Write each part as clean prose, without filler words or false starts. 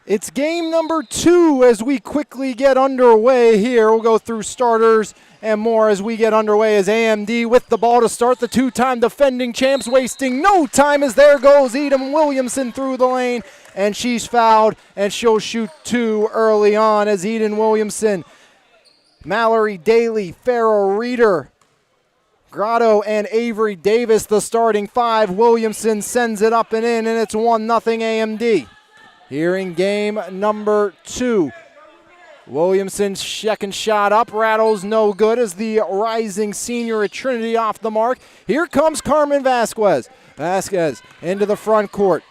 It's game number 2 as we quickly get underway here. We'll go through starters and more as we get underway as AMD with the ball to start. The two-time defending champs wasting no time as there goes Eden Williamson through the lane. And she's fouled, and she'll shoot 2 early on as Eden Williamson, Mallory Daly, Farrell Reeder, Grotto, and Avery Davis, the starting 5. Williamson sends it up and in, and it's 1-0 AMD. Here in game number 2. Williamson's second shot up, rattles no good as the rising senior at Trinity off the mark. Here comes Carmen Vasquez. Vasquez into the front court.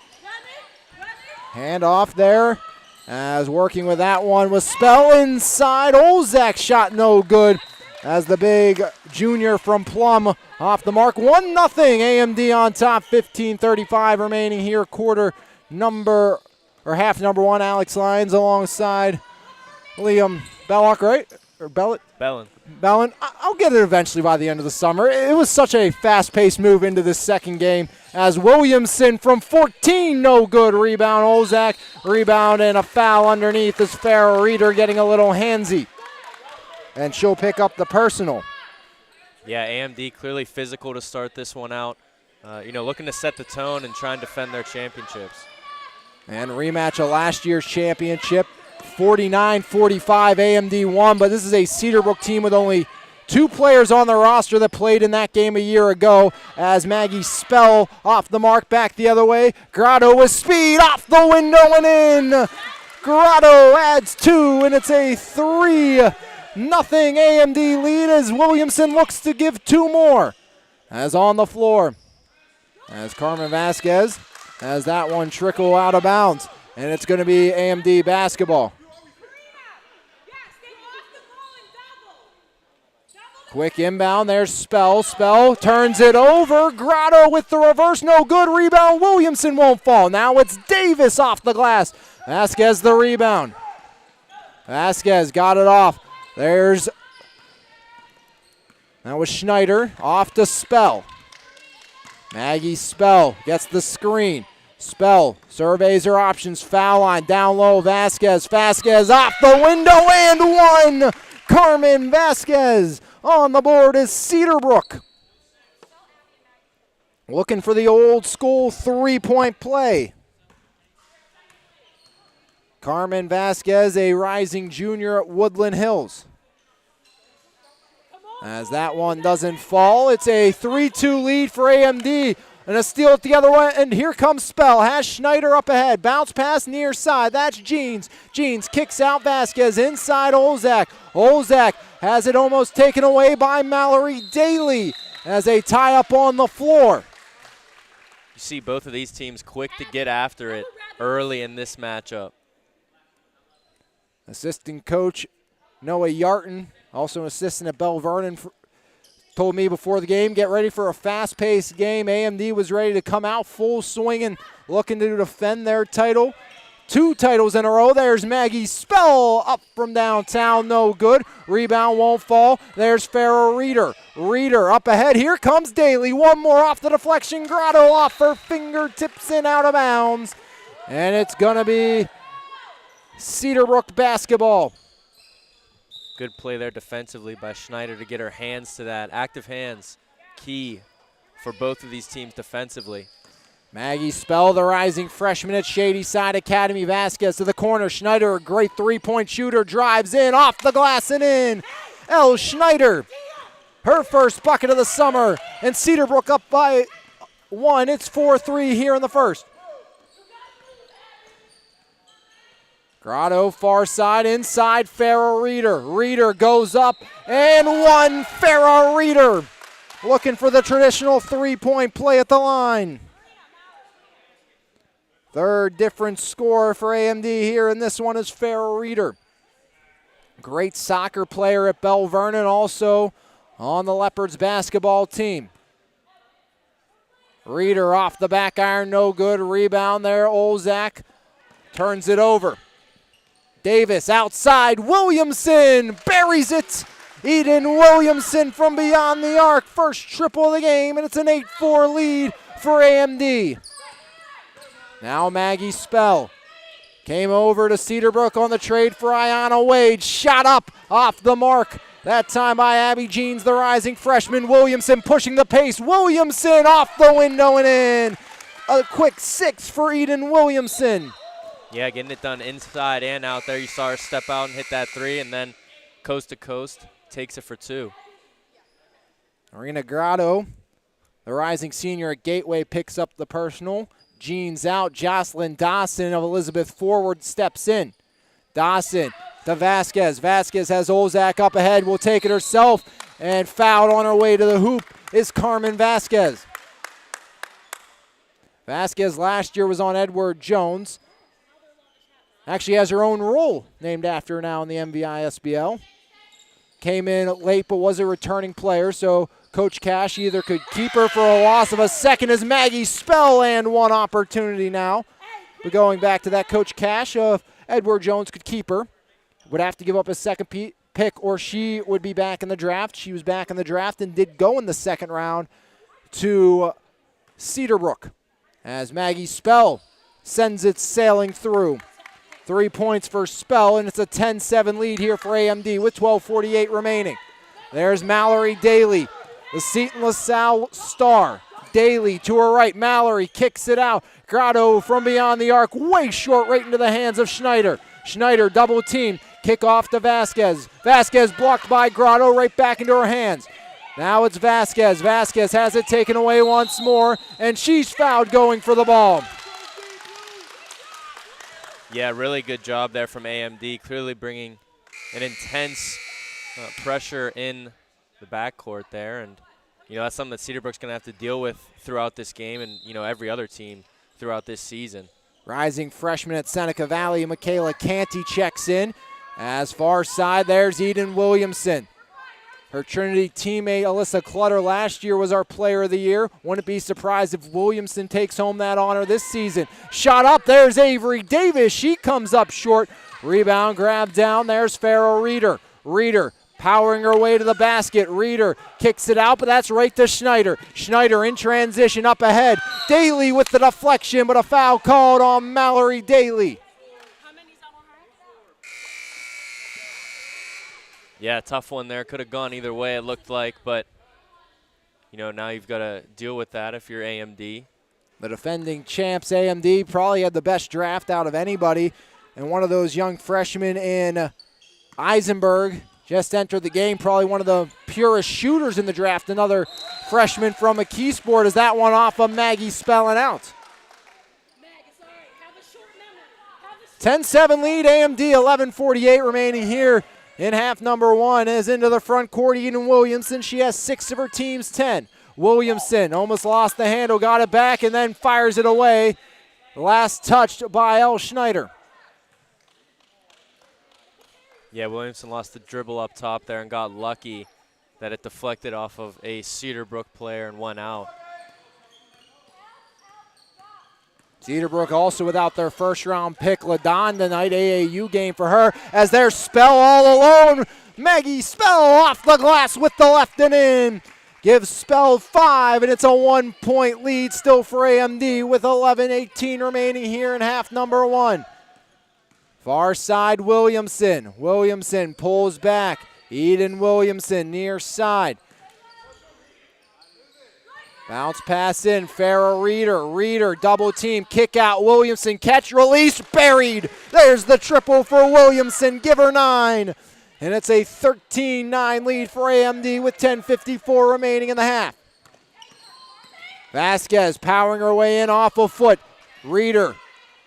Hand off there as working with that one was Spell inside. Olzak shot no good as the big junior from Plum off the mark. 1-0 AMD on top, 15:35 remaining here, half number 1, Alex Lyons alongside Liam Bellock, right? Or Bellin. I'll get it eventually by the end of the summer. It was such a fast-paced move into this second game as Williamson from 14, no good. Rebound, Olzak. Rebound and a foul underneath as Farrell Reeder getting a little handsy. And she'll pick up the personal. Yeah, AMD clearly physical to start this one out. Looking to set the tone and try and defend their championships. And rematch of last year's championship. 49-45 AMD won, but this is a Cedarbrook team with only 2 players on the roster that played in that game a year ago as Maggie Spell off the mark, back the other way. Grotto with speed, off the window and in. Grotto adds 2, and it's a 3-0 AMD lead as Williamson looks to give 2 more. As on the floor, as Carmen Vasquez has that one trickle out of bounds. And it's going to be AMD basketball. Quick inbound, there's Spell. Spell turns it over. Grotto with the reverse, no good. Rebound, Williamson won't fall. Now it's Davis off the glass. Vasquez the rebound. Vasquez got it off. That was Schneider, off to Spell. Maggie Spell gets the screen. Spell surveys her options, foul line, down low, Vasquez. Vasquez off the window and 1. Carmen Vasquez on the board is Cedarbrook. Looking for the old school 3-point play. Carmen Vasquez, a rising junior at Woodland Hills. As that one doesn't fall, it's a 3-2 lead for AMD. And a steal at the other way, and here comes Spell. Has Schneider up ahead. Bounce pass near side. That's Jeans. Jeans kicks out Vasquez inside Olzak. Olzak has it almost taken away by Mallory Daly as they tie up on the floor. You see both of these teams quick to get after it early in this matchup. Assistant coach Noah Yarton, also an assistant at Bell Vernon, told me before the game, get ready for a fast-paced game. AMD was ready to come out full swinging, looking to defend their title. 2 titles in a row. There's Maggie Spell up from downtown, no good. Rebound won't fall. There's Farrell Reeder. Reeder up ahead. Here comes Daly. 1 more off the deflection. Grotto off her fingertips and out of bounds. And it's going to be Cedarbrook basketball. Good play there defensively by Schneider to get her hands to that. Active hands, key for both of these teams defensively. Maggie Spell, the rising freshman at Shady Side Academy. Vasquez to the corner. Schneider, a great 3-point shooter, drives in, off the glass and in. Elle Schneider, her first bucket of the summer. And Cedarbrook up by 1. It's 4-3 here in the first. Grotto, far side, inside, Farrell Reeder. Reeder goes up, and 1, Farrell Reeder. Looking for the traditional 3-point play at the line. 3rd different score for AMD here, and this one is Farrell Reeder. Great soccer player at Bell Vernon, also on the Leopards basketball team. Reeder off the back iron, no good. Rebound there, Olzak turns it over. Davis outside, Williamson buries it. Eden Williamson from beyond the arc, first triple of the game, and it's an 8-4 lead for AMD. Now Maggie Spell Came over to Cedarbrook on the trade for Ayanna Wade. Shot up off the mark. That time by Abby Jeans, the rising freshman. Williamson pushing the pace. Williamson off the window and in. A quick 6 for Eden Williamson. Yeah, getting it done inside and out there. You saw her step out and hit that 3, and then coast to coast takes it for 2. Marina Grotto, the rising senior at Gateway, picks up the personal. Jeans out. Jocelyn Dawson of Elizabeth forward steps in. Dawson to Vasquez. Vasquez has Olzak up ahead. Will take it herself. And fouled on her way to the hoop is Carmen Vasquez. Vasquez last year was on Edward Jones. Actually has her own role named after her now in the MVISBL. Came in late but was a returning player, so Coach Cash either could keep her for a loss of a second as Maggie Spell and one opportunity now. But going back to that Coach Cash, Edward Jones could keep her. Would have to give up a second pick or she would be back in the draft. She was back in the draft and did go in the second round to Cedarbrook as Maggie Spell sends it sailing through. 3 points for Spell, and it's a 10-7 lead here for AMD with 12:48 remaining. There's Mallory Daly, the Seton LaSalle star. Daly to her right. Mallory kicks it out. Grotto from beyond the arc, way short, right into the hands of Schneider. Schneider double team. Kick off to Vasquez. Vasquez blocked by Grotto, right back into her hands. Now it's Vasquez. Vasquez has it taken away once more, and she's fouled going for the ball. Yeah, really good job there from AMD, clearly bringing an intense pressure in the backcourt there. And, that's something that Cedarbrook's going to have to deal with throughout this game and, every other team throughout this season. Rising freshman at Seneca Valley, Michaela Canty checks in. As far side, there's Eden Williamson. Her Trinity teammate Alyssa Clutter last year was our player of the year. Wouldn't be surprised if Williamson takes home that honor this season. Shot up, there's Avery Davis. She comes up short. Rebound grab down, there's Farrell Reeder. Reeder powering her way to the basket. Reeder kicks it out, but that's right to Schneider. Schneider in transition up ahead. Daly with the deflection, but a foul called on Mallory Daly. Yeah, tough one there. Could have gone either way, it looked like, but, now you've got to deal with that if you're AMD. The defending champs, AMD, probably had the best draft out of anybody. And one of those young freshmen in Eisenberg just entered the game, probably one of the purest shooters in the draft. Another freshman from McKeesport as that one off of Maggie spelling out. 10-7 lead, AMD, 11:48 remaining here. In half number 1 is into the front court, Eden Williamson. She has 6 of her team's 10. Williamson almost lost the handle, got it back, and then fires it away. Last touched by Elle Schneider. Yeah, Williamson lost the dribble up top there and got lucky that it deflected off of a Cedarbrook player and went out. Cedarbrook also without their first-round pick. Ladon tonight, AAU game for her as their Spell all alone. Maggie Spell off the glass with the left and in. Gives Spell 5, and it's a 1-point lead still for AMD with 11:18 remaining here in half number 1. Far side, Williamson. Williamson pulls back. Eden Williamson near side. Bounce pass in, Farrell Reeder. Reeder double team, kick out, Williamson, catch, release, buried. There's the triple for Williamson, give her 9. And it's a 13-9 lead for AMD with 10:54 remaining in the half. Vasquez powering her way in off a foot. Reeder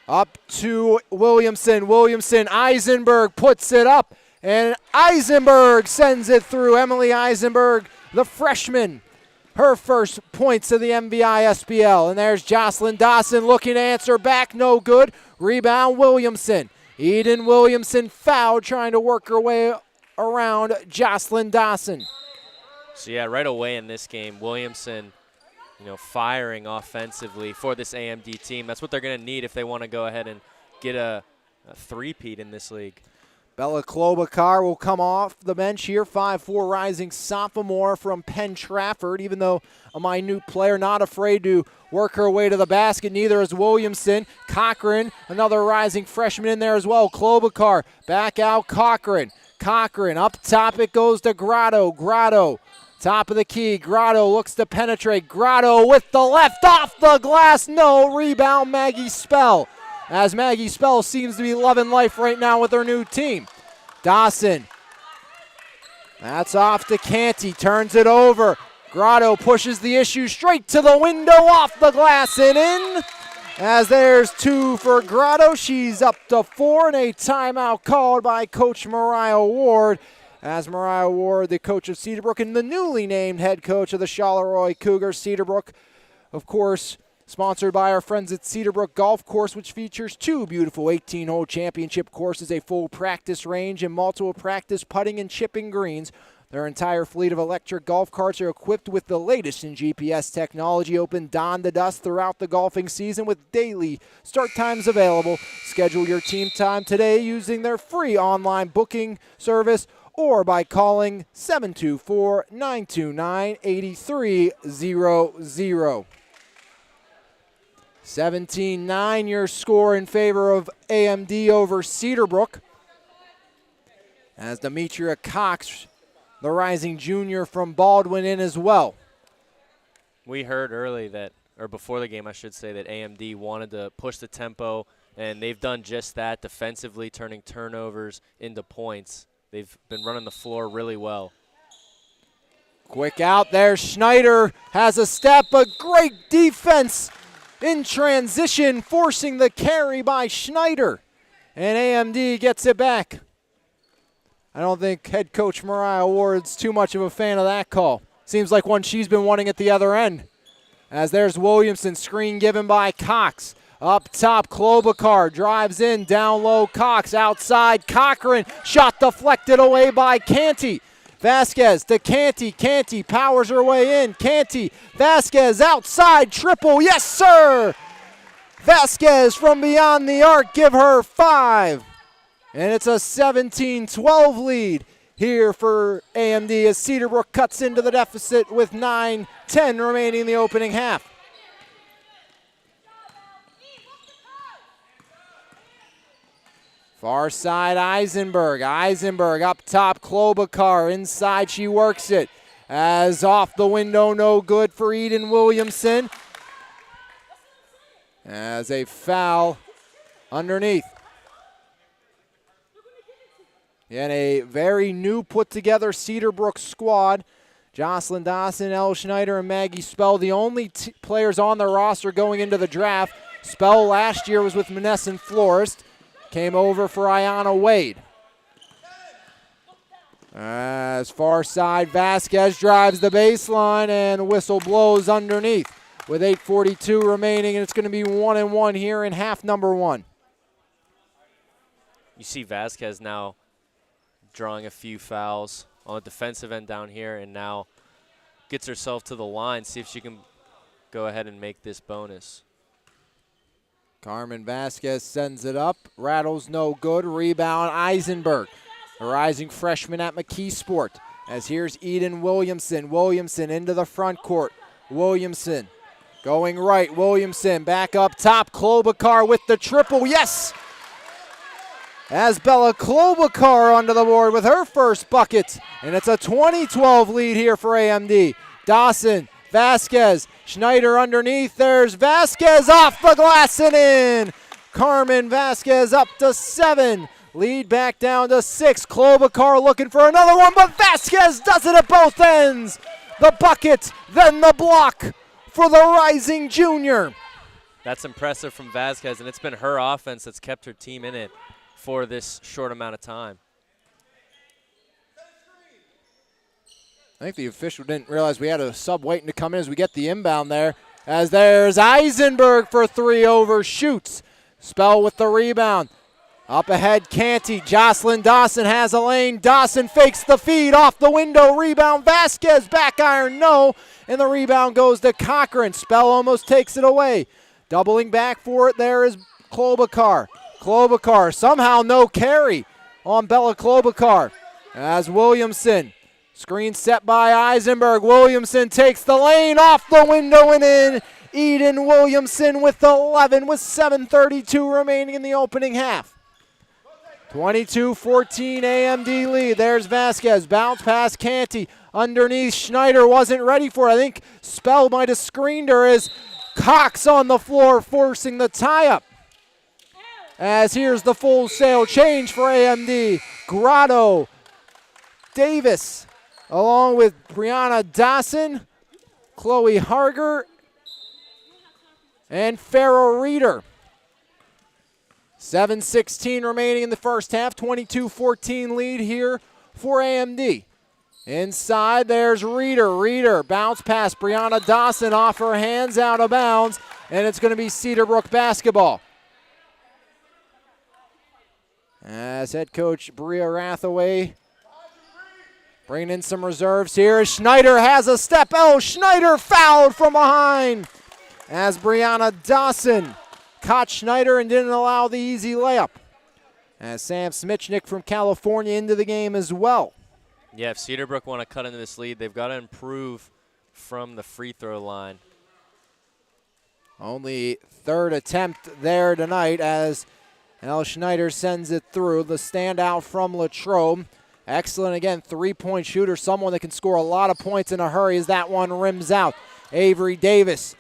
up to Williamson. Williamson, Eisenberg puts it up, and Eisenberg sends it through. Emily Eisenberg, the freshman. Her first points of the MVISBL. And there's Jocelyn Dawson looking to answer back. No good. Rebound, Williamson. Eden Williamson fouled, trying to work her way around Jocelyn Dawson. So, yeah, right away in this game, Williamson, firing offensively for this AMD team. That's what they're going to need if they want to go ahead and get a three-peat in this league. Bella Klobuchar will come off the bench here, 5'4", rising sophomore from Penn Trafford. Even though a minute player, not afraid to work her way to the basket, neither is Williamson. Cochran, another rising freshman in there as well. Klobuchar, back out Cochran. Cochran, up top it goes to Grotto. Grotto, top of the key. Grotto looks to penetrate. Grotto with the left off the glass. No, rebound Maggie Spell. As Maggie Spell seems to be loving life right now with her new team. Dawson. That's off to Canty. Turns it over. Grotto pushes the issue straight to the window, off the glass and in. As there's 2 for Grotto. She's up to 4, and a timeout called by Coach Mariah Ward. As Mariah Ward, the coach of Cedarbrook and the newly named head coach of the Charleroi Cougars. Cedarbrook, of course, sponsored by our friends at Cedarbrook Golf Course, which features 2 beautiful 18-hole championship courses, a full practice range, and multiple practice putting and chipping greens. Their entire fleet of electric golf carts are equipped with the latest in GPS technology, open dawn to dusk throughout the golfing season with daily start times available. Schedule your team time today using their free online booking service or by calling 724-929-8300. 17-9 your score in favor of AMD over Cedarbrook. As Demetria Cox, the rising junior from Baldwin, in as well. We heard early that, or before the game I should say, that AMD wanted to push the tempo, and they've done just that defensively, turning turnovers into points. They've been running the floor really well. Quick out there. Schneider has a step, but great defense in transition, forcing the carry by Schneider. And AMD gets it back. I don't think head coach Mariah Ward's too much of a fan of that call. Seems like one she's been wanting at the other end. As there's Williamson, screen given by Cox. Up top, Klobuchar drives in, down low, Cox outside, Cochran, shot deflected away by Canty. Vasquez to Canty, Canty powers her way in, Canty, Vasquez outside, triple, yes sir! Vasquez from beyond the arc, give her 5. And it's a 17-12 lead here for AMD as Cedarbrook cuts into the deficit with 9-10 remaining in the opening half. Far side, Eisenberg. Eisenberg up top, Klobuchar. Inside, she works it. As off the window, no good for Eden Williamson. As a foul underneath. And a very new put-together Cedarbrook squad. Jocelyn Dawson, Elle Schneider, and Maggie Spell, the only players on the roster going into the draft. Spell last year was with Monessen Florist. Came over for Ayanna Wade. As far side, Vasquez drives the baseline and whistle blows underneath with 8:42 remaining, and it's going to be 1-1 here in half number 1. You see Vasquez now drawing a few fouls on the defensive end down here, and now gets herself to the line, see if she can go ahead and make this bonus. Carmen Vasquez sends it up. Rattles no good. Rebound Eisenberg. A rising freshman at McKeesport. As here's Eden Williamson. Williamson into the front court. Williamson going right. Williamson back up top. Klobuchar with the triple. Yes! As Bella Klobuchar onto the board with her first bucket. And it's a 20-12 lead here for AMD. Dawson, Vasquez, Schneider underneath. There's Vasquez off the glass and in. Carmen Vasquez up to 7. Lead back down to 6. Klobuchar looking for another one, but Vasquez does it at both ends. The bucket, then the block for the rising junior. That's impressive from Vasquez, and it's been her offense that's kept her team in it for this short amount of time. I think the official didn't realize we had a sub waiting to come in as we get the inbound there. As there's Eisenberg for 3, overshoots. Spell with the rebound. Up ahead, Canty. Jocelyn Dawson has a lane. Dawson fakes the feed off the window. Rebound, Vasquez, back iron, no. And the rebound goes to Cochran. Spell almost takes it away. Doubling back for it there is Klobuchar. Klobuchar, somehow no carry. on Bella Klobuchar. As Williamson, screen set by Eisenberg. Williamson takes the lane, off the window and in. Eden Williamson with 11 with 7:32 remaining in the opening half. 22-14 AMD lead. There's Vasquez, bounce past Canty. Underneath, Schneider wasn't ready for it. I think Spell might have screened her as Cox on the floor forcing the tie-up. As here's the full sail change for AMD. Grotto, Davis, along with Brianna Dawson, Chloe Harger, and Farrah Reeder. 7:16 remaining in the first half. 22-14 lead here for AMD. Inside, there's Reeder. Reeder bounce pass. Brianna Dawson off her hands, out of bounds, and it's going to be Cedarbrook basketball. As head coach Bria Rathaway bringing in some reserves here. Schneider has a step. Oh, Schneider fouled from behind as Brianna Dawson caught Schneider and didn't allow the easy layup. As Sam Smichnik from California into the game as well. Yeah, if Cedarbrook want to cut into this lead, they've got to improve from the free throw line. Only third attempt there tonight as El Schneider sends it through. The standout from Latrobe. Excellent, again, three-point shooter, someone that can score a lot of points in a hurry as that one rims out. Avery Davis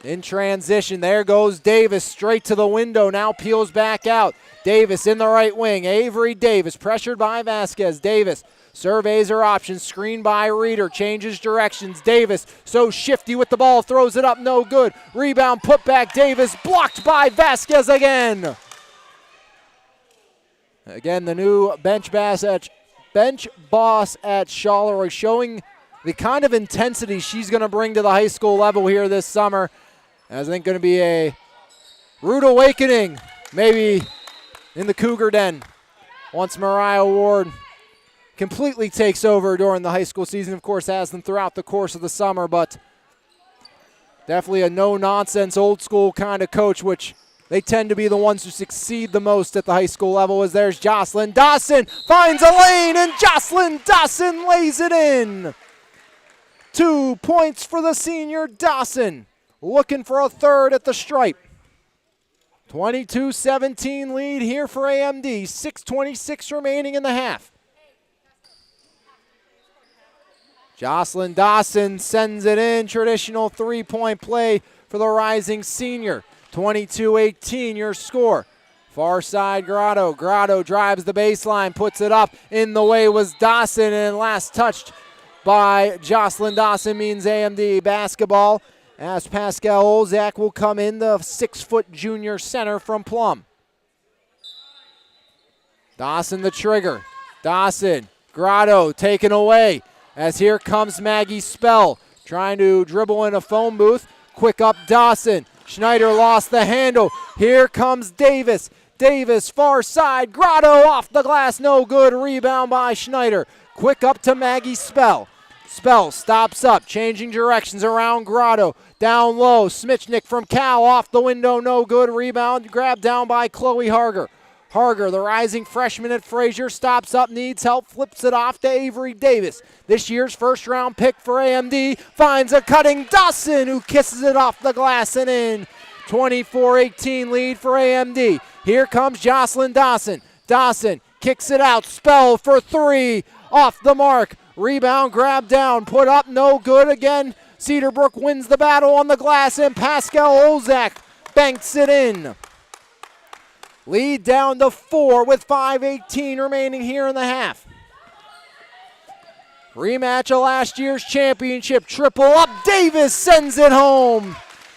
in transition. There goes Davis straight to the window, now peels back out. Davis in the right wing. Avery Davis pressured by Vasquez. Davis surveys her options, screened by Reeder, changes directions. Davis, so shifty with the ball, throws it up, no good. Rebound, put back, Davis, blocked by Vasquez again. Again, the new bench boss at Charleroi, showing the kind of intensity she's going to bring to the high school level here this summer. As I think going to be a rude awakening, maybe in the Cougar Den, once Mariah Ward completely takes over during the high school season. Of course, has them throughout the course of the summer, but definitely a no-nonsense, old-school kind of coach, which they tend to be the ones who succeed the most at the high school level. As there's Jocelyn Dawson, finds a lane, and Jocelyn Dawson lays it in. 2 points for the senior Dawson, looking for a third at the stripe. 22-17 lead here for AMD, 6:26 remaining in the half. Jocelyn Dawson sends it in, traditional three-point play for the rising senior. 22-18 your score. Far side Grotto. Grotto drives the baseline, puts it up. In the way was Dawson, and last touched by Jocelyn Dawson means AMD basketball, as Pascal Olzak will come in, the 6-foot junior center from Plum. Dawson the trigger. Dawson, Grotto taken away, as here comes Maggie Spell, trying to dribble in a phone booth. Quick up Dawson. Schneider lost the handle. Here comes Davis. Davis, far side. Grotto off the glass, no good. Rebound by Schneider. Quick up to Maggie Spell. Spell stops up, changing directions around Grotto. Down low, Smichnik from Cal, off the window, no good. Rebound, grabbed down by Chloe Harger. Harger, the rising freshman at Fraser, stops up, needs help, flips it off to Avery Davis. This year's first-round pick for AMD, finds a cutting Dawson, who kisses it off the glass and in. 24-18 lead for AMD. Here comes Jocelyn Dawson. Dawson kicks it out, Spell for three, off the mark. Rebound, grab down, put up, no good again. Cedarbrook wins the battle on the glass, and Pascal Olzak banks it in. Lead down to 4 with 5:18 remaining here in the half. Rematch of last year's championship. Triple up. Davis sends it home.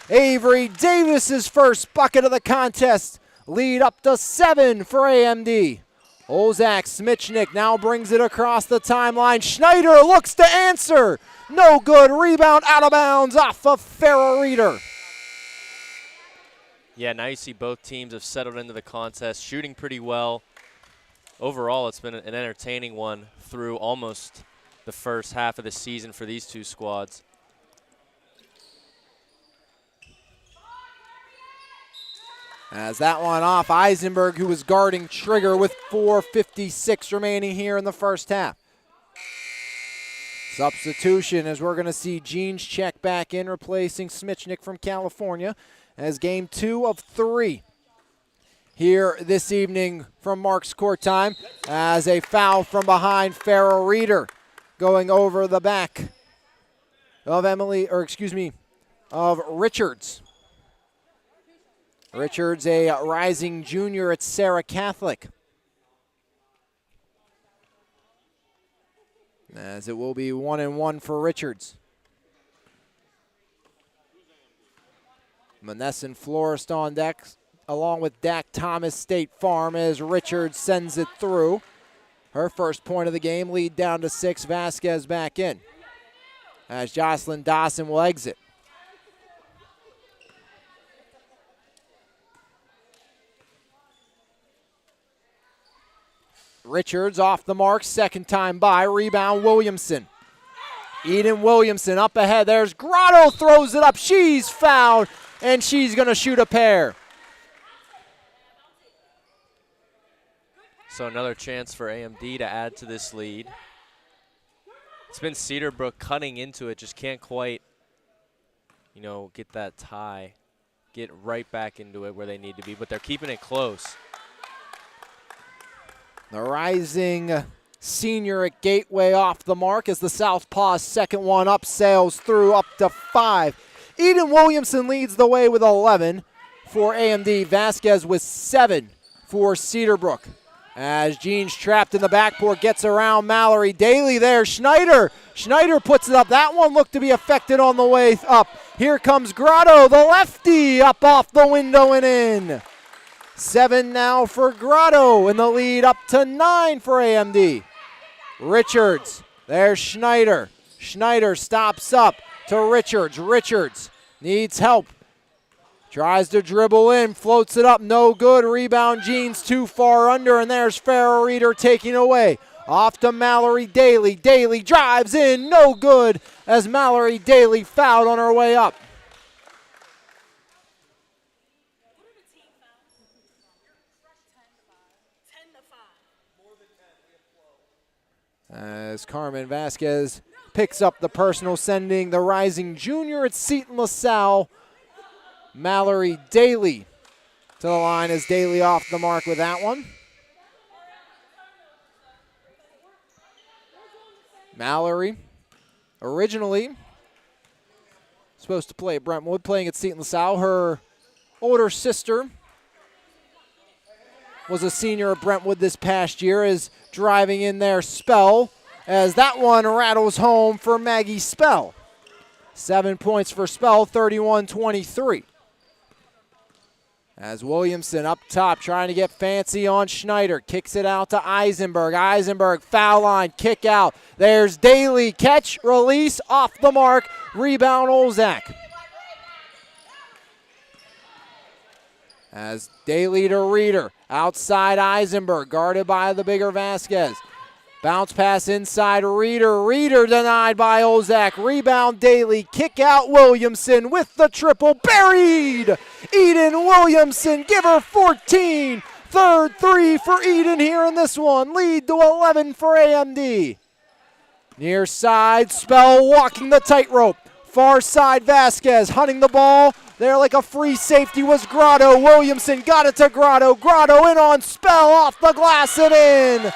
Avery Davis's first bucket of the contest. Lead up to 7 for AMD. Olzak Smichnik now brings it across the timeline. Schneider looks to answer. No good. Rebound out of bounds off of Farrah Reeder. Yeah, now you see both teams have settled into the contest, shooting pretty well. Overall, it's been an entertaining one through almost the first half of the season for these two squads. As that one off Eisenberg, who was guarding Trigger with 4:56 remaining here in the first half. Substitution as we're going to see Jeans check back in, replacing Smichnik from California as game 2 of 3 here this evening from Mark's court time, as a foul from behind. Farrah Reeder going over the back of of Richards. Richards, a rising junior at Sarah Catholic. As it will be 1-1 for Richards. Monessen Florist on deck, along with Dak Thomas State Farm, as Richards sends it through. Her first point of the game, lead down to 6. Vasquez back in, as Jocelyn Dawson will exit. Richards off the mark, second time by, rebound Williamson. Eden Williamson up ahead, there's Grotto, throws it up, she's fouled, and she's gonna shoot a pair. So another chance for AMD to add to this lead. It's been Cedarbrook cutting into it, just can't quite, get that tie, get right back into it where they need to be, but they're keeping it close. The rising senior at Gateway off the mark as the Southpaw's second one up sails through up to 5. Eden Williamson leads the way with 11 for AMD. Vasquez with 7 for Cedarbrook. As Jeans trapped in the backcourt, gets around Mallory Daly there. Schneider puts it up. That one looked to be affected on the way up. Here comes Grotto, the lefty, up off the window and in. 7 now for Grotto, and the lead up to 9 for AMD. Richards, there's Schneider. Schneider stops up to Richards. Richards needs help. Tries to dribble in, floats it up, no good. Rebound, Jeans too far under, and there's Farrah Reeder taking away. Off to Mallory Daly. Daly drives in, no good, as Mallory Daly fouled on her way up. As Carmen Vasquez picks up the personal, sending the rising junior at Seton LaSalle, Mallory Daly, to the line, as Daly off the mark with that one. Mallory, originally supposed to play at Brentwood, playing at Seton LaSalle. Her older sister was a senior at Brentwood this past year, is driving in there Spell, as that one rattles home for Maggie Spell. 7 points for Spell, 31-23. As Williamson up top trying to get fancy on Schneider. Kicks it out to Eisenberg. Eisenberg, foul line, kick out. There's Daly, catch, release, off the mark. Rebound Olzak. As Daly to Reeder. Outside Eisenberg, guarded by the bigger Vasquez. Bounce pass inside Reeder. Reeder denied by Olzak. Rebound Daly. Kick out Williamson with the triple. Buried! Eden Williamson, give her 14. Third 3 for Eden here in this one. Lead to 11 for AMD. Near side, Spell walking the tightrope. Far side, Vasquez hunting the ball. There like a free safety was Grotto. Williamson got it to Grotto. Grotto in on Spell, off the glass and in.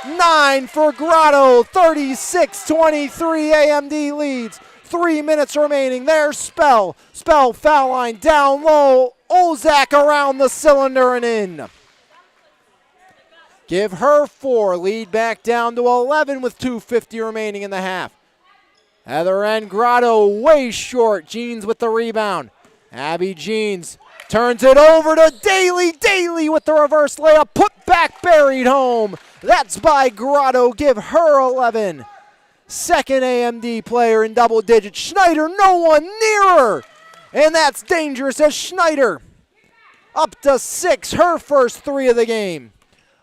9 for Grotto, 36-23, AMD leads. 3 minutes remaining, there's Spell. Spell foul line down low. Olzak around the cylinder and in. Give her 4, lead back down to 11 with 2:50 remaining in the half. Other end, Grotto way short. Jeans with the rebound. Abby Jeans turns it over to Daly. Daly with the reverse layup. Put back, buried home. That's by Grotto. Give her 11. Second AMD player in double digits. Schneider, no one near her. And that's dangerous as Schneider up to 6. Her first 3 of the game.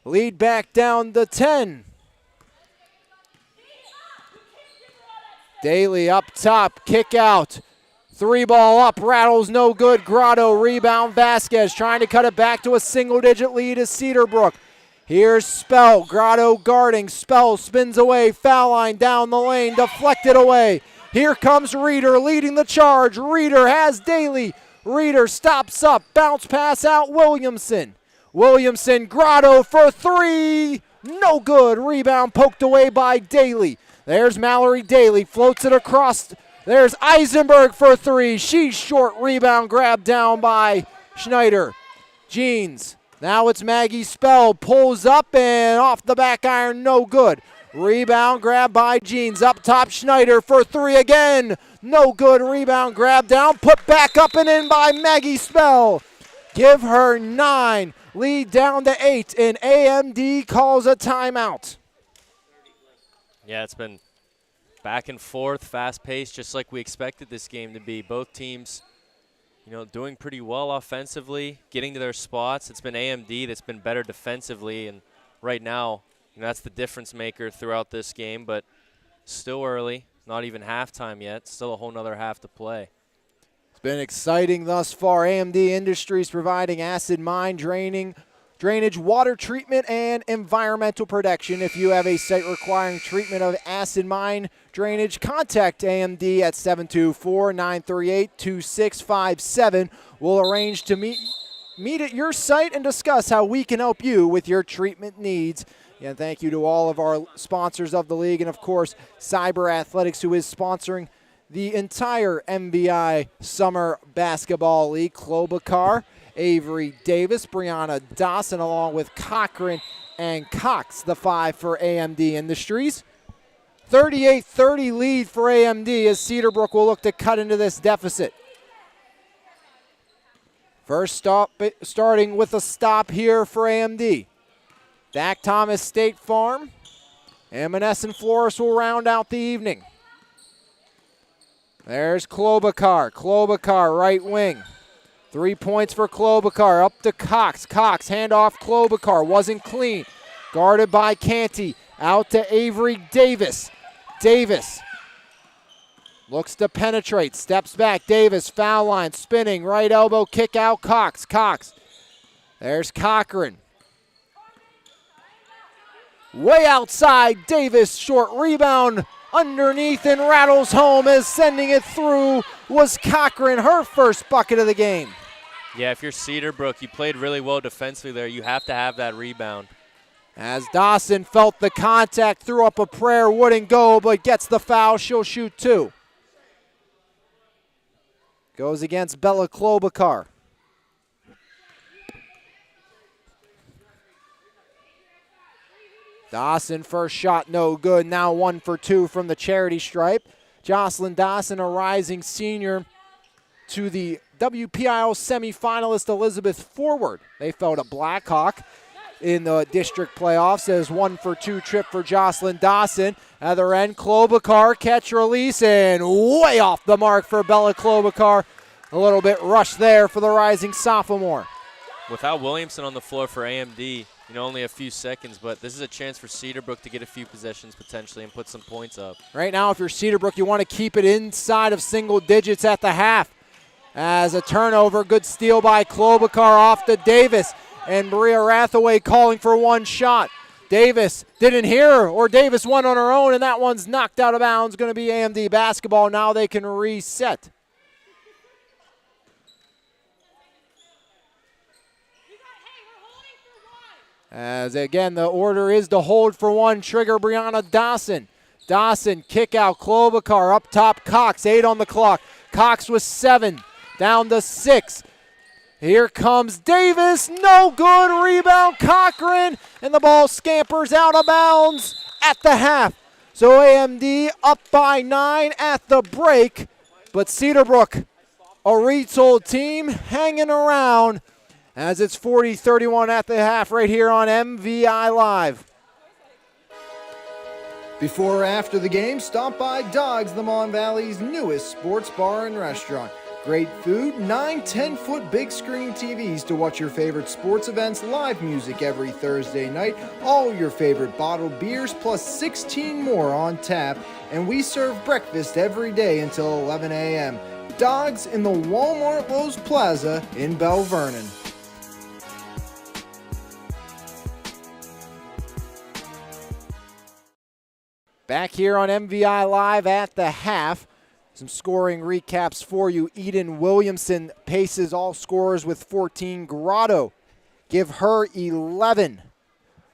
Lead back down to 10. Daly up top, kick out. Three ball up, rattles no good. Grotto, rebound, Vasquez trying to cut it back to a single-digit lead is Cedarbrook. Here's Spell, Grotto guarding, Spell spins away, foul line down the lane, deflected away. Here comes Reeder leading the charge. Reeder has Daly. Reeder stops up, bounce pass out, Williamson. Williamson, Grotto for three, no good. Rebound poked away by Daly. There's Mallory Daly, floats it across. There's Eisenberg for three. She's short, rebound grabbed down by Schneider. Jeans, now it's Maggie Spell, pulls up and off the back iron, no good. Rebound grab by Jeans, up top Schneider for three again. No good, rebound grab down, put back up and in by Maggie Spell. Give her 9, lead down to 8, and AMD calls a timeout. Yeah, it's been back and forth, fast-paced, just like we expected this game to be. Both teams, doing pretty well offensively, getting to their spots. It's been AMD that's been better defensively, and right now, that's the difference maker throughout this game, but still early, not even halftime yet, still a whole nother half to play. It's been exciting thus far. AMD Industries providing acid mine drainage, water treatment, and environmental protection. If you have a site requiring treatment of acid mine drainage, contact AMD at 724-938-2657. We'll arrange to meet at your site and discuss how we can help you with your treatment needs. And thank you to all of our sponsors of the league, and of course, Cyber Athletics, who is sponsoring the entire MVI Summer Basketball League. Klobuchar, Avery Davis, Brianna Dawson, along with Cochran and Cox, the 5 for AMD Industries. 38-30 lead for AMD as Cedarbrook will look to cut into this deficit. First stop, starting with a stop here for AMD. Dak Thomas State Farm. M&S and Flores will round out the evening. There's Klobuchar. Klobuchar, right wing. 3 points for Klobuchar. Up to Cox. Cox, handoff Klobuchar. Wasn't clean. Guarded by Canty. Out to Avery Davis. Davis looks to penetrate. Steps back. Davis, foul line. Spinning. Right elbow kick out. Cox. Cox. There's Cochran. Way outside, Davis, short rebound underneath and rattles home as sending it through was Cochran, her first bucket of the game. Yeah, if you're Cedarbrook, you played really well defensively there. You have to have that rebound. As Dawson felt the contact, threw up a prayer, wouldn't go, but gets the foul, she'll shoot 2. Goes against Bella Klobuchar. Dawson, first shot, no good. Now 1 for 2 from the charity stripe. Jocelyn Dawson, a rising senior, to the WPIL semifinalist Elizabeth Forward. They fell to Blackhawk in the district playoffs as 1 for 2 trip for Jocelyn Dawson. Other end, Klobuchar, catch release, and way off the mark for Bella Klobuchar. A little bit rushed there for the rising sophomore. Without Williamson on the floor for AMD, only a few seconds, but this is a chance for Cedarbrook to get a few possessions potentially and put some points up. Right now, if you're Cedarbrook, you want to keep it inside of single digits at the half. As a turnover, good steal by Klobuchar off to Davis, and Maria Rathaway calling for one shot. Davis didn't hear her, or Davis won on her own, and that one's knocked out of bounds. Going to be AMD basketball. Now they can reset. As again, the order is to hold for 1. Trigger Brianna Dawson. Dawson, kick out, Klobuchar, up top, Cox, 8 on the clock. Cox with 7, down to 6. Here comes Davis, no good, rebound Cochran, and the ball scampers out of bounds at the half. So AMD up by 9 at the break, but Cedarbrook, a retold team, hanging around as it's 40-31 at the half right here on MVI Live. Before or after the game, stop by Dogs, the Mon Valley's newest sports bar and restaurant. Great food, 9 10-foot big screen TVs to watch your favorite sports events, live music every Thursday night, all your favorite bottled beers, plus 16 more on tap, and we serve breakfast every day until 11 a.m. Dogs in the Walmart Lowe's Plaza in Bell Vernon. Back here on MVI Live at the half. Some scoring recaps for you. Eden Williamson paces all scorers with 14. Grotto give her 11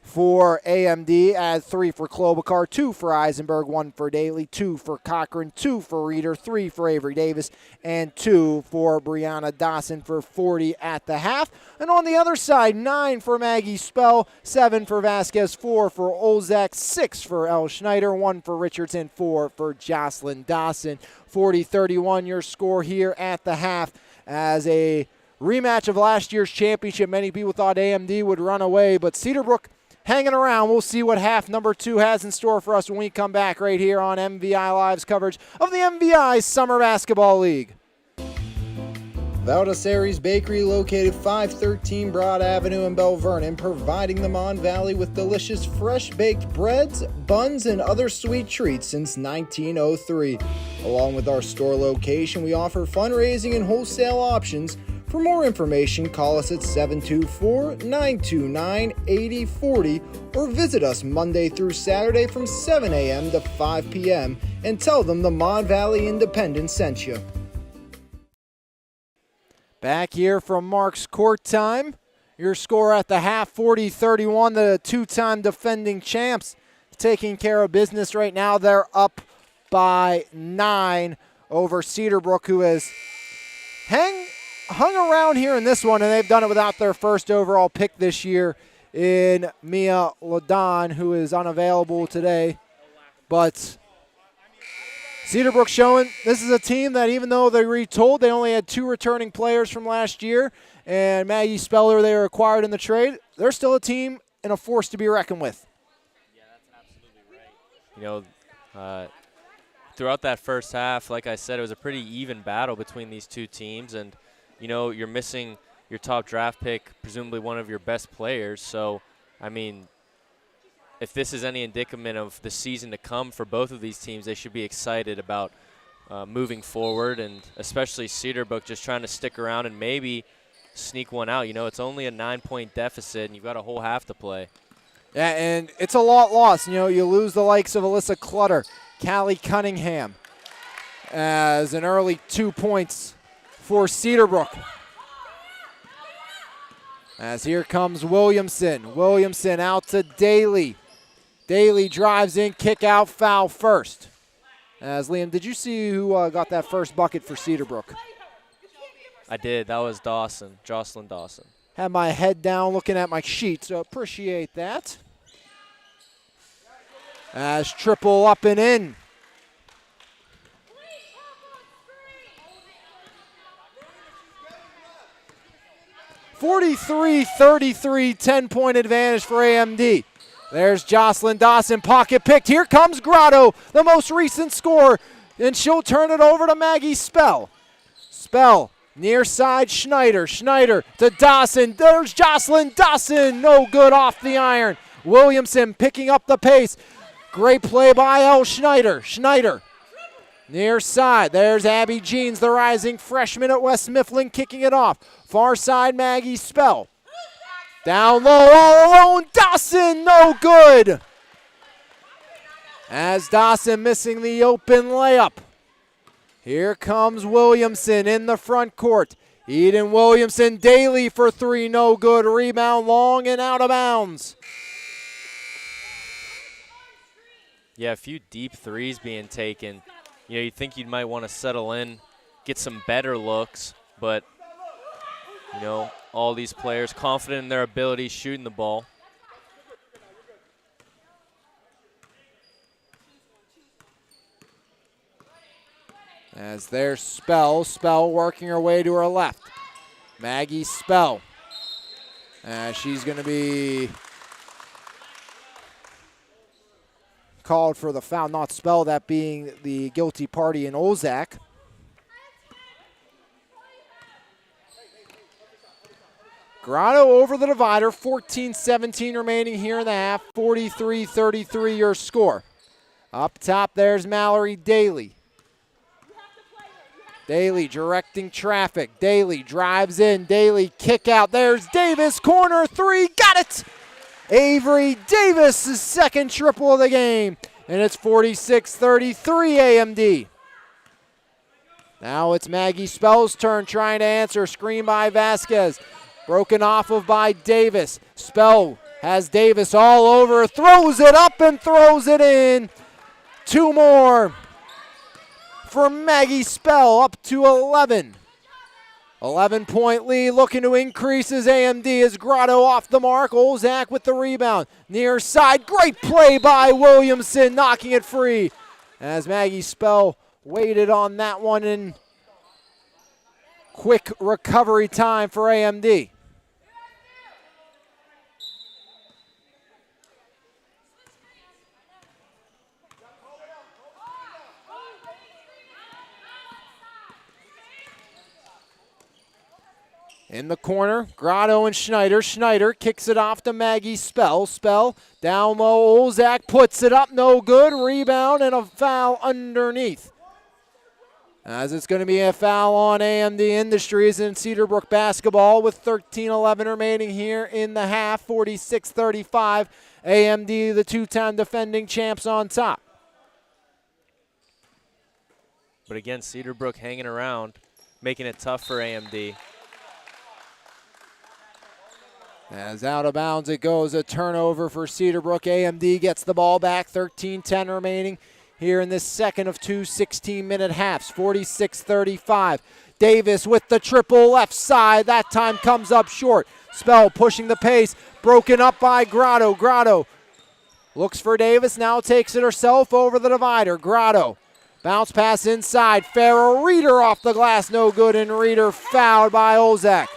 for AMD. Add 3 for Klobuchar, 2 for Eisenberg, 1 for Daly, 2 for Cochran, 2 for Reeder, 3 for Avery Davis, and 2 for Brianna Dawson for 40 at the half. And on the other side, 9 for Maggie Spell, 7 for Vasquez, 4 for Olzak, 6 for Elle Schneider, 1 for Richardson, 4 for Jocelyn Dawson. 40-31 your score here at the half as a rematch of last year's championship. Many people thought AMD would run away, but Cedarbrook hanging around. We'll see what half number 2 has in store for us when we come back right here on MVI Live's coverage of the MVI Summer Basketball League. Valdesari's Bakery, located 513 Broad Avenue in Bell Vernon, providing the Mon Valley with delicious fresh-baked breads, buns, and other sweet treats since 1903. Along with our store location, we offer fundraising and wholesale options. For more information, call us at 724-929-8040 or visit us Monday through Saturday from 7 a.m. to 5 p.m. and tell them the Mon Valley Independent sent you. Back here from Mark's court time. Your score at the half, 40-31. The two-time defending champs taking care of business right now. They're up by 9 over Cedarbrook, who has hung around here in this one, and they've done it without their first overall pick this year in Mia Ladon, who is unavailable today. But Cedarbrook showing this is a team that, even though they retold, they only had 2 returning players from last year, and Maggie Speller they were acquired in the trade. They're still a team and a force to be reckoned with. Yeah, that's absolutely right. You know, throughout that first half, like I said, it was a pretty even battle between these two teams, and you know, you're missing your top draft pick, presumably one of your best players. So, I mean, if this is any indicament of the season to come for both of these teams, they should be excited about moving forward, and especially Cedarbrook just trying to stick around and maybe sneak one out. You know, it's only a 9-point deficit, and you've got a whole half to play. Yeah, and it's a lot lost. You know, you lose the likes of Alyssa Clutter, Callie Cunningham, as an early 2 points for Cedarbrook. As here comes Williamson. Williamson out to Daly. Daly drives in, kick out, foul first. As Liam, did you see who got that first bucket for Cedarbrook? I did. That was Dawson, Jocelyn Dawson. Had my head down looking at my sheet, so appreciate that. As triple up and in. (43-33), 10-point advantage for AMD. There's Jocelyn Dawson, pocket picked. Here comes Grotto, the most recent scorer, and she'll turn it over to Maggie Spell. Spell, near side Schneider. Schneider to Dawson. There's Jocelyn Dawson, no good off the iron. Williamson picking up the pace. Great play by Elle Schneider. Schneider, near side. There's Abby Jeans, the rising freshman at West Mifflin, kicking it off. Far side, Maggie Spell. Down low, all alone, Dawson, no good. As Dawson missing the open layup. Here comes Williamson in the front court. Eden Williamson, Daly for 3, no good. Rebound long and out of bounds. Yeah, a few deep threes being taken. You know, you'd think you might want to settle in, get some better looks, but, you know, all these players confident in their ability shooting the ball. As there's Spell. Spell working her way to her left. Maggie Spell. She's going to be called for the foul, not Spell, that being the guilty party in Olzak. Grotto over the divider, 14-17 remaining here in the half, 43-33 your score. Up top, there's Mallory Daly. Daly directing traffic. Daly drives in. Daly kick out. There's Davis. Corner three. Got it. Avery Davis' second triple of the game. And it's 46-33 AMD. Now it's Maggie Spell's turn trying to answer. Screen by Vasquez. Broken off of by Davis. Spell has Davis all over. Throws it up and throws it in. Two more for Maggie Spell, up to 11. 11-point lead, looking to increase as AMD as Grotto off the mark. Olzak with the rebound. Near side, great play by Williamson, knocking it free. As Maggie Spell waited on that one in quick recovery time for AMD. In the corner, Grotto and Schneider. Schneider kicks it off to Maggie Spell. Spell down low. Olzak puts it up. No good. Rebound and a foul underneath. As it's going to be a foul on AMD Industries in Cedarbrook basketball with 13-11 remaining here in the half. 46-35. AMD, the two-time defending champs, on top. But again, Cedarbrook hanging around, making it tough for AMD. As out of bounds it goes, a turnover for Cedarbrook. AMD gets the ball back, 13-10 remaining here in this second of two 16-minute halves, 46-35. Davis with the triple left side, that time comes up short. Spell pushing the pace, broken up by Grotto. Grotto looks for Davis, now takes it herself over the divider. Grotto, bounce pass inside, Farrell Reeder off the glass, no good, and Reeder fouled by Olzak.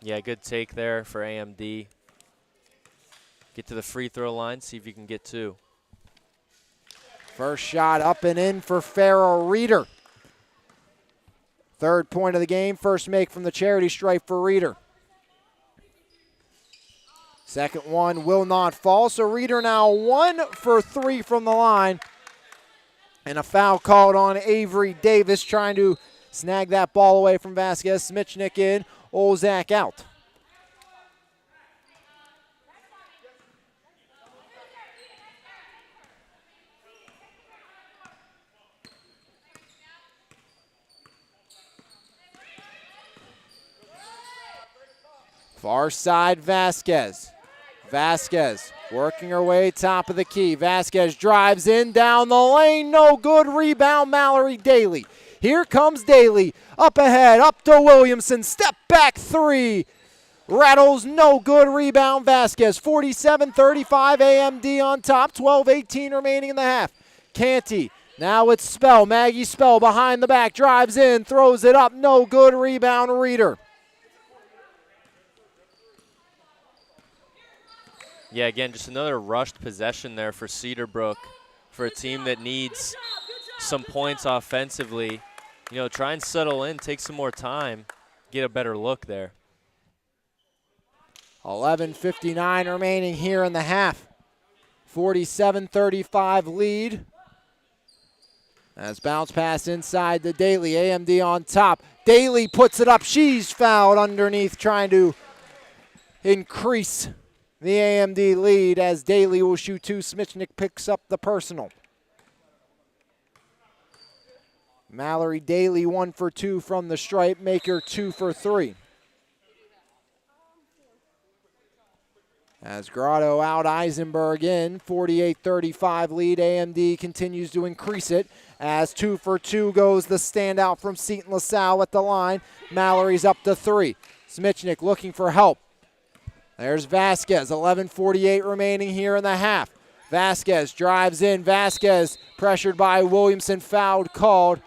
Yeah, good take there for AMD. Get to the free throw line, see if you can get two. First shot up and in for Farrell Reeder. Third point of the game, first make from the charity stripe for Reeder. Second one will not fall, so Reeder now 1 for 3 from the line. And a foul called on Avery Davis, trying to snag that ball away from Vasquez. Smichnik in, Olzak out. Far side, Vasquez. Vasquez working her way top of the key. Vasquez drives in down the lane. No good. Rebound, Mallory Daly. Here comes Daly. Up ahead, up to Williamson. Step back three. Rattles, no good. Rebound, Vasquez. 47-35, AMD on top. 12-18 remaining in the half. Canty. Now it's Spell. Maggie Spell behind the back. Drives in, throws it up. No good. Rebound, Reeder. Yeah, again, just another rushed possession there for Cedarbrook, for a team that needs some points offensively. You know, try and settle in, take some more time, get a better look there. 11:59 remaining here in the half. 47-35 lead. As bounce pass inside to Daly. AMD on top. Daly puts it up. She's fouled underneath, trying to increase the AMD lead as Daly will shoot two. Smichnik picks up the personal. Mallory Daly 1 for 2 from the stripe. Maker 2 for 3. As Grotto out Eisenberg in. 48-35 lead. AMD continues to increase it as 2 for 2 goes the standout from Seton LaSalle at the line. Mallory's up to 3. Smichnik looking for help. There's Vasquez, 11:48 remaining here in the half. Vasquez drives in. Vasquez pressured by Williamson, fouled called.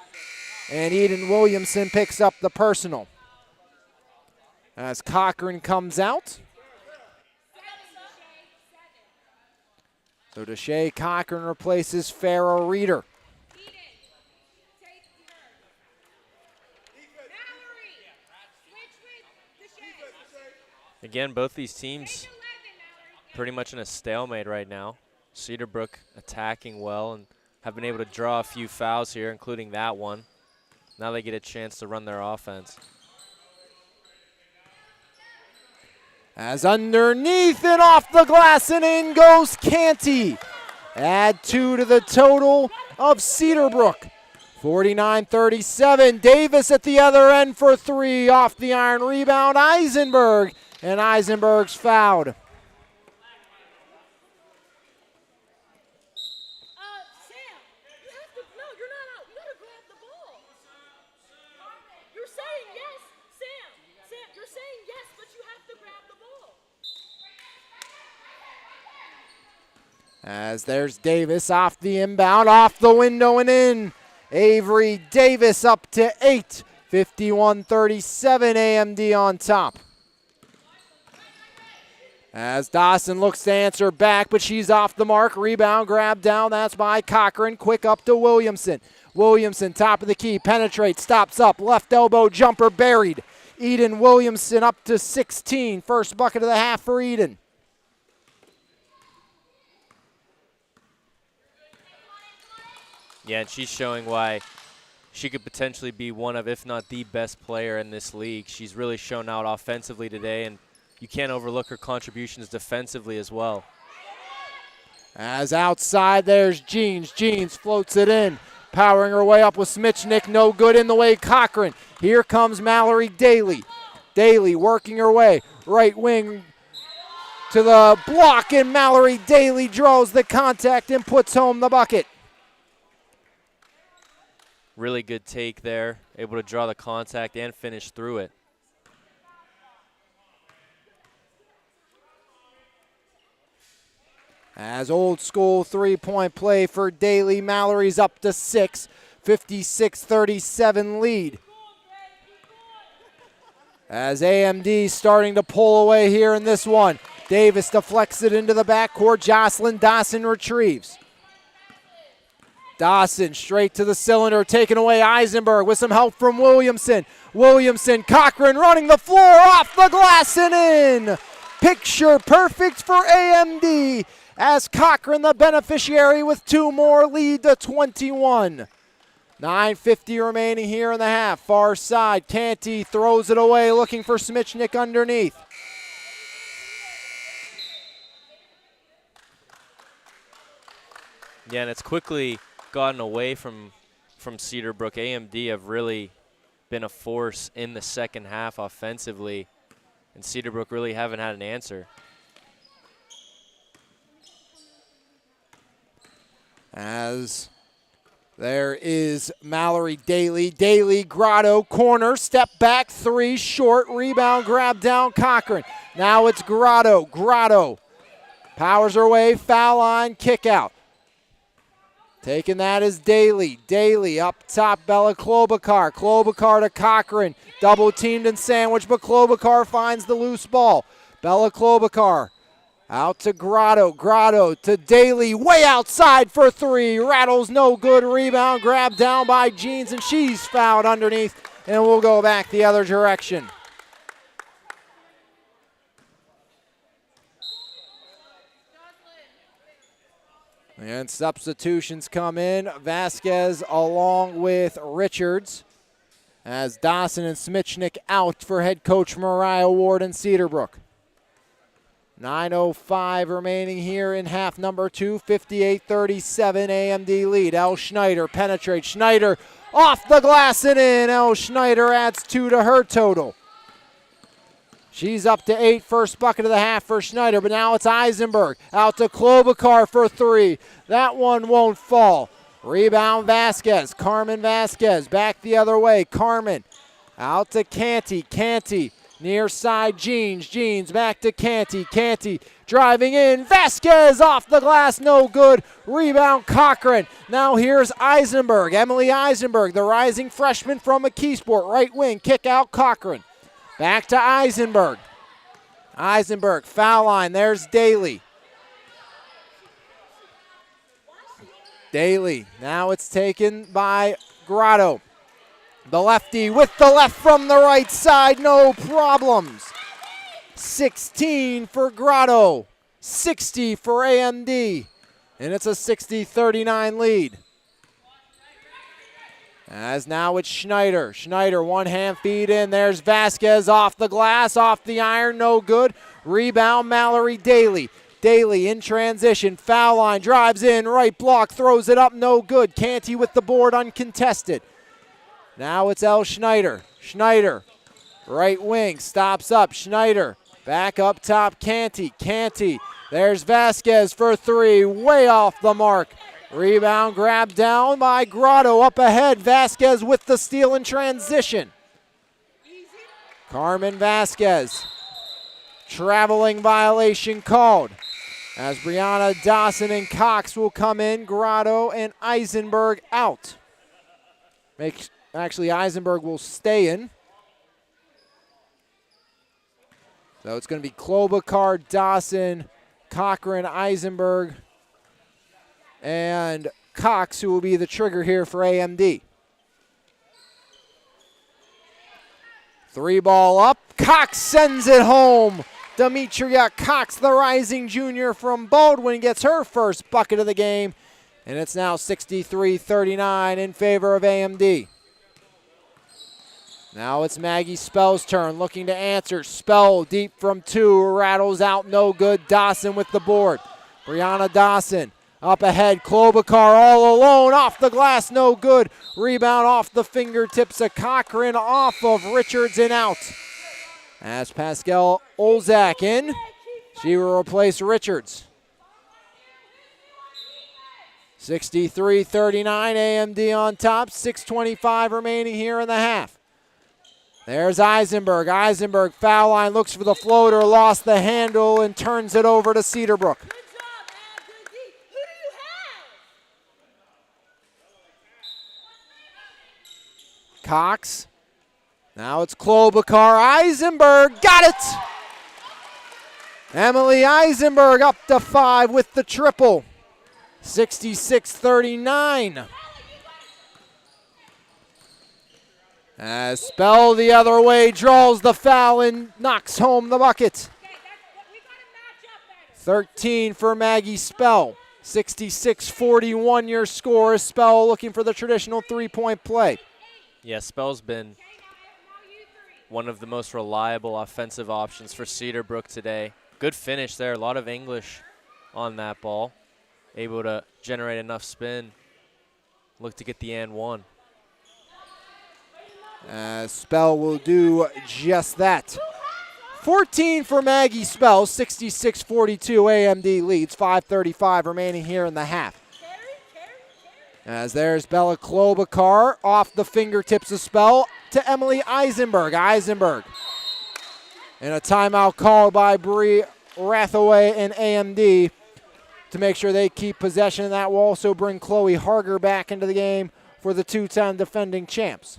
And Eden Williamson picks up the personal. As Cochran comes out. So Deshae Cochran replaces Farrah Reeder. Again, both these teams pretty much in a stalemate right now. Cedarbrook attacking well and have been able to draw a few fouls here, including that one. Now they get a chance to run their offense. As underneath and off the glass and in goes Canty. Add 2 to the total of Cedarbrook. 49-37. Davis at the other end for 3. Off the iron rebound, Eisenberg. And Eisenberg's fouled. Sam, you have to, no, you're not out. You gotta grab the ball. You're saying yes, Sam, you're saying yes, but you have to grab the ball. As there's Davis off the inbound, off the window and in. Avery Davis up to 8. 51-37, AMD on top. As Dawson looks to answer back, but she's off the mark. Rebound, grab down, that's by Cochran. Quick up to Williamson. Williamson, top of the key, penetrates, stops up, left elbow jumper buried. Eden Williamson up to 16. First bucket of the half for Eden. Yeah, and she's showing why she could potentially be one of, if not the best player in this league. She's really shown out offensively today, and you can't overlook her contributions defensively as well. As outside, there's Jeans. Jeans floats it in. Powering her way up with Smichnik. No good in the way, Cochran. Here comes Mallory Daly. Daly working her way. Right wing to the block, and Mallory Daly draws the contact and puts home the bucket. Really good take there. Able to draw the contact and finish through it. As old school three-point play for Daly. Mallory's up to 6. 56-37 lead. As AMD starting to pull away here in this one. Davis deflects it into the backcourt. Jocelyn Dawson retrieves. Dawson straight to the cylinder, taking away Eisenberg with some help from Williamson. Williamson, Cochran running the floor, off the glass and in. Picture perfect for AMD as Cochran, the beneficiary, with 2 more, lead to 21. 9:50 remaining here in the half. Far side, Canty throws it away, looking for Smichnik underneath. Yeah, and it's quickly gotten away from Cedarbrook. AMD have really been a force in the second half offensively, and Cedarbrook really haven't had an answer. As there is Mallory Daly. Daly, Grotto, corner, step back, 3, short, rebound, grab down, Cochran. Now it's Grotto. Grotto powers her way, foul line, kick out. Taking that is Daly. Daly up top, Bella Klobuchar. Klobuchar to Cochran. Double teamed and sandwiched, but Klobuchar finds the loose ball. Bella Klobuchar out to Grotto. Grotto to Daly, way outside for 3. Rattles no good. Rebound, grabbed down by Jeans, and she's fouled underneath, and we'll go back the other direction. And substitutions come in. Vasquez along with Richards as Dawson and Smichnik out for head coach Mariah Ward and Cedarbrook. 9:05 remaining here in half number 2. 58-37 AMD lead. Elle Schneider penetrates. Schneider off the glass and in. Elle Schneider adds 2 to her total. She's up to 8, first bucket of the half for Schneider, but now it's Eisenberg. Out to Klobuchar for 3. That one won't fall. Rebound Vasquez. Carmen Vasquez back the other way. Carmen out to Canty. Canty near side Jeans. Jeans back to Canty. Canty driving in. Vasquez off the glass, no good. Rebound Cochran. Now here's Eisenberg. Emily Eisenberg, the rising freshman from McKeesport. Right wing, kick out Cochran. Back to Eisenberg. Eisenberg, foul line. There's Daly. Daly. Now it's taken by Grotto. The lefty with the left from the right side. No problems. 16 for Grotto. 60 for AMD. And it's a 60-39 lead. As now it's Schneider. Schneider, one-hand feed in. There's Vasquez off the glass, off the iron, no good. Rebound, Mallory Daly. Daly in transition, foul line, drives in, right block, throws it up, no good. Canty with the board, uncontested. Now it's El Schneider. Schneider, right wing, stops up. Schneider, back up top, Canty. Canty, there's Vasquez for three, way off the mark. Rebound grabbed down by Grotto, up ahead. Vasquez with the steal in transition. Carmen Vasquez, traveling violation called. As Brianna Dawson and Cox will come in, Grotto and Eisenberg out. Actually, Eisenberg will stay in. So it's going to be Klobuchar, Dawson, Cochran, Eisenberg, and Cox, who will be the trigger here for AMD. Three ball up. Cox sends it home. Demetria Cox, the rising junior from Baldwin, gets her first bucket of the game. And it's now 63-39 in favor of AMD. Now it's Maggie Spell's turn, looking to answer. Spell deep from two, rattles out, no good. Dawson with the board. Brianna Dawson up ahead. Klobuchar all alone, off the glass, no good. Rebound off the fingertips of Cochran, off of Richards and out. As Pascal Olzak in, she will replace Richards. 63-39, AMD on top, 6:25 remaining here in the half. There's Eisenberg. Eisenberg, foul line, looks for the floater, lost the handle, and turns it over to Cedarbrook. Good job, man. Good D. Who do you have? Cox. Now it's Klobuchar. Eisenberg got it. Emily Eisenberg up to 5 with the triple. 66-39. As Spell the other way, draws the foul and knocks home the bucket. 13 for Maggie Spell. 66-41 your score. Spell looking for the traditional three-point play. Yeah, Spell's been one of the most reliable offensive options for Cedarbrook today. Good finish there, a lot of English on that ball. Able to generate enough spin. Look to get the and one. Spell will do just that. 14 for Maggie Spell, 66-42, AMD leads, 5:35 remaining here in the half. As there's Bella Klobuchar off the fingertips of Spell to Emily Eisenberg. Eisenberg. And a timeout called by Bree Rathaway and AMD to make sure they keep possession. That will also bring Chloe Harger back into the game for the two-time defending champs.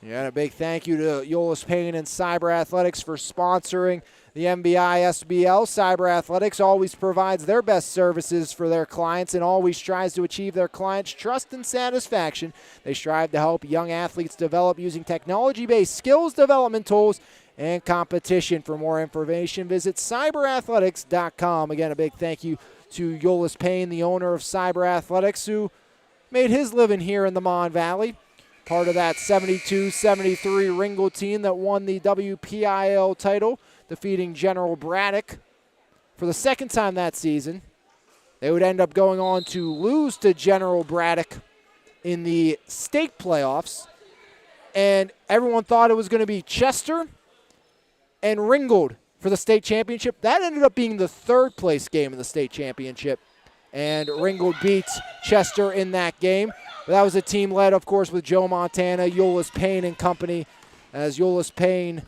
And a big thank you to Euless Payne and Cyber Athletics for sponsoring the MVISBL. Cyber Athletics always provides their best services for their clients and always tries to achieve their clients' trust and satisfaction. They strive to help young athletes develop using technology-based skills development tools and competition. For more information, visit cyberathletics.com. Again, a big thank you to Euless Payne, the owner of Cyber Athletics, who made his living here in the Mon Valley. Part of that 72-73 Ringgold team that won the WPIL title, defeating General Braddock for the second time that season. They would end up going on to lose to General Braddock in the state playoffs. And everyone thought it was going to be Chester and Ringgold for the state championship. That ended up being the third place game in the state championship. And Ringgold beats Chester in that game. But that was a team led, of course, with Joe Montana, Euless Payne and company, as Euless Payne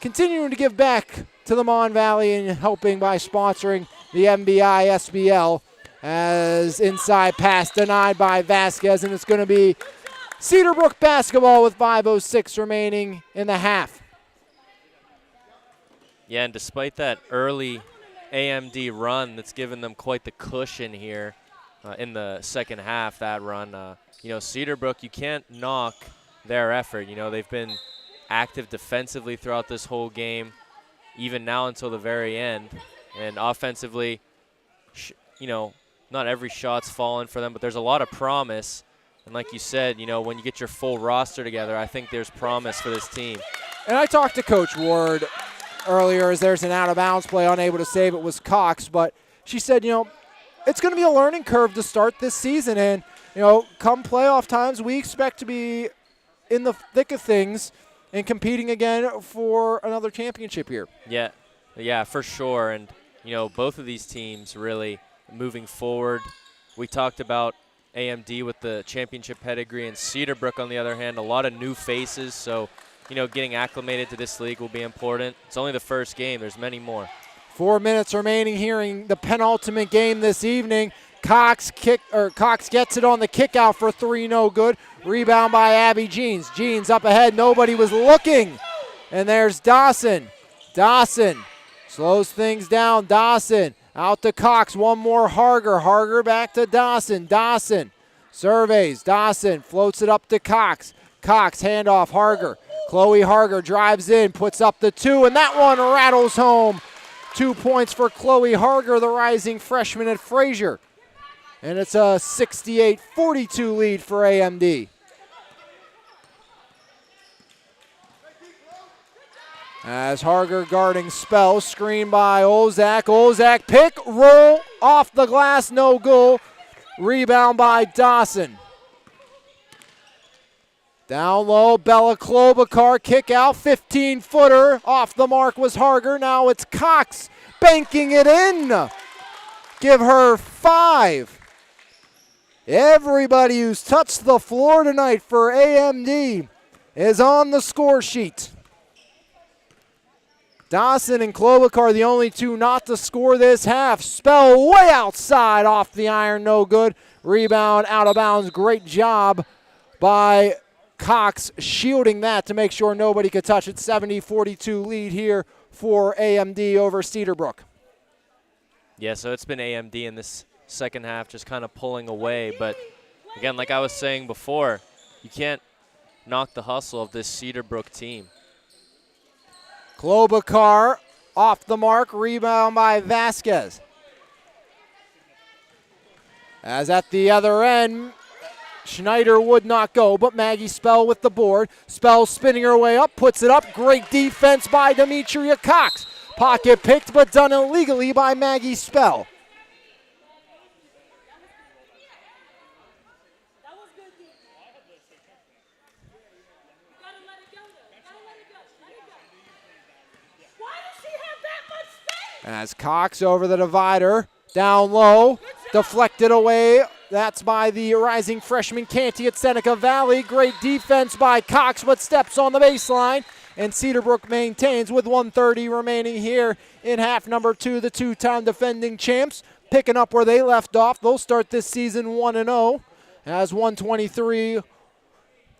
continuing to give back to the Mon Valley and helping by sponsoring the MVISBL. As inside pass denied by Vasquez, and it's going to be Cedarbrook basketball with 5:06 remaining in the half. Yeah, and despite that early AMD run that's given them quite the cushion here in the second half, that run, Cedarbrook, you can't knock their effort. They've been active defensively throughout this whole game, even now until the very end. And offensively, not every shot's fallen for them, but there's a lot of promise. And like you said, when you get your full roster together, I think there's promise for this team. And I talked to Coach Ward earlier as there's an out-of-bounds play, unable to save it was Cox. But she said, it's going to be a learning curve to start this season. And, come playoff times, we expect to be in the thick of things and competing again for another championship here. Yeah, for sure. And, both of these teams really moving forward. We talked about AMD with the championship pedigree, and Cedarbrook, on the other hand, a lot of new faces. So, getting acclimated to this league will be important. It's only the first game. There's many more. 4 minutes remaining here in the penultimate game this evening. Cox gets it on the kick out for three, no good. Rebound by Abby Jeans. Jeans up ahead. Nobody was looking. And there's Dawson. Dawson slows things down. Dawson out to Cox. One more Harger. Harger back to Dawson. Dawson surveys. Dawson floats it up to Cox. Cox handoff. Harger. Chloe Harger drives in, puts up the two, and that one rattles home. 2 points for Chloe Harger, the rising freshman at Fraser. And it's a 68-42 lead for AMD. As Harger guarding Spell, screen by Olzak. Olzak pick, roll, off the glass, no goal. Rebound by Dawson. Down low, Bella Klobuchar, kick out, 15-footer. Off the mark was Harger. Now it's Cox banking it in. Give her 5. Everybody who's touched the floor tonight for AMD is on the score sheet. Dawson and Klobuchar, the only two not to score this half. Spell way outside, off the iron, no good. Rebound, out of bounds. Great job by Cox shielding that to make sure nobody could touch it. 70-42 lead here for AMD over Cedarbrook. Yeah, so it's been AMD in this second half just kind of pulling away. But, again, like I was saying before, you can't knock the hustle of this Cedarbrook team. Klobuchar off the mark. Rebound by Vasquez. As at the other end, Schneider would not go, but Maggie Spell with the board. Spell spinning her way up, puts it up. Great defense by Demetria Cox. Pocket picked, but done illegally by Maggie Spell. As Cox over the divider, down low, deflected away. That's by the rising freshman Canty at Seneca Valley. Great defense by Cox, but steps on the baseline. And Cedarbrook maintains with 1:30 remaining here in half number 2. The two-time defending champs picking up where they left off. They'll start this season 1-0 as 1:23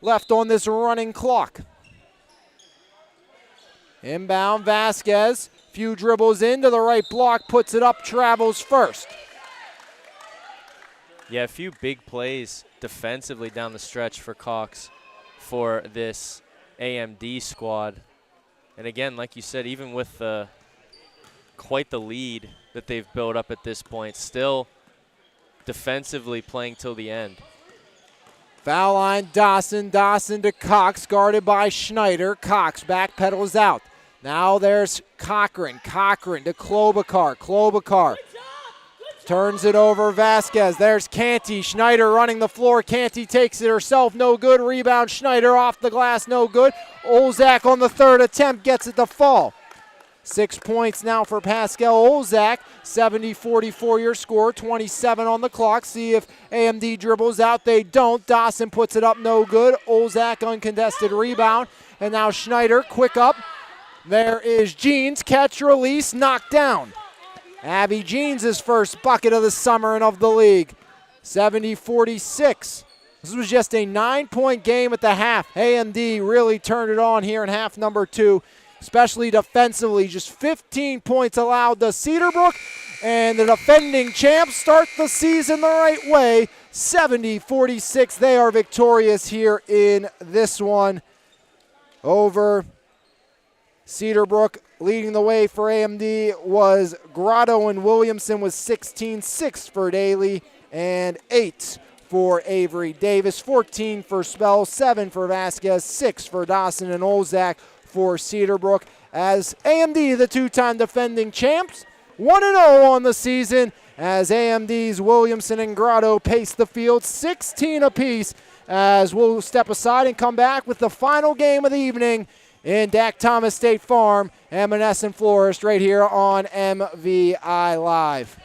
left on this running clock. Inbound Vasquez. Few dribbles into the right block, puts it up, travels first. Yeah, a few big plays defensively down the stretch for Cox for this AMD squad. And again, like you said, even with quite the lead that they've built up at this point, still defensively playing till the end. Foul line, Dawson. Dawson to Cox, guarded by Schneider. Cox backpedals out. Now there's Cochran. Cochran to Klobuchar. Klobuchar turns it over Vasquez. There's Canty. Schneider running the floor. Canty takes it herself. No good. Rebound. Schneider off the glass. No good. Olzak on the third attempt gets it to fall. 6 points now for Pascal Olzak. 70-44 your score. 27 on the clock. See if AMD dribbles out. They don't. Dawson puts it up. No good. Olzak uncontested rebound. And now Schneider quick up. There is Jeans, catch, release, knocked down. Abby Jeans' first bucket of the summer and of the league. 70-46. This was just a 9-point game at the half. AMD really turned it on here in half number 2, especially defensively. Just 15 points allowed to Cedarbrook, and the defending champs start the season the right way. 70-46. They are victorious here in this one over Cedarbrook leading the way for AMD was Grotto and Williamson with 16, 6 for Daly, and 8 for Avery Davis, 14 for Spell, 7 for Vasquez, 6 for Dawson and Olzak for Cedarbrook. As AMD, the two-time defending champs, 1-0 on the season, as AMD's Williamson and Grotto pace the field 16 apiece, as we'll step aside and come back with the final game of the evening in Dak Thomas State Farm and Monessen Florist right here on MVI Live.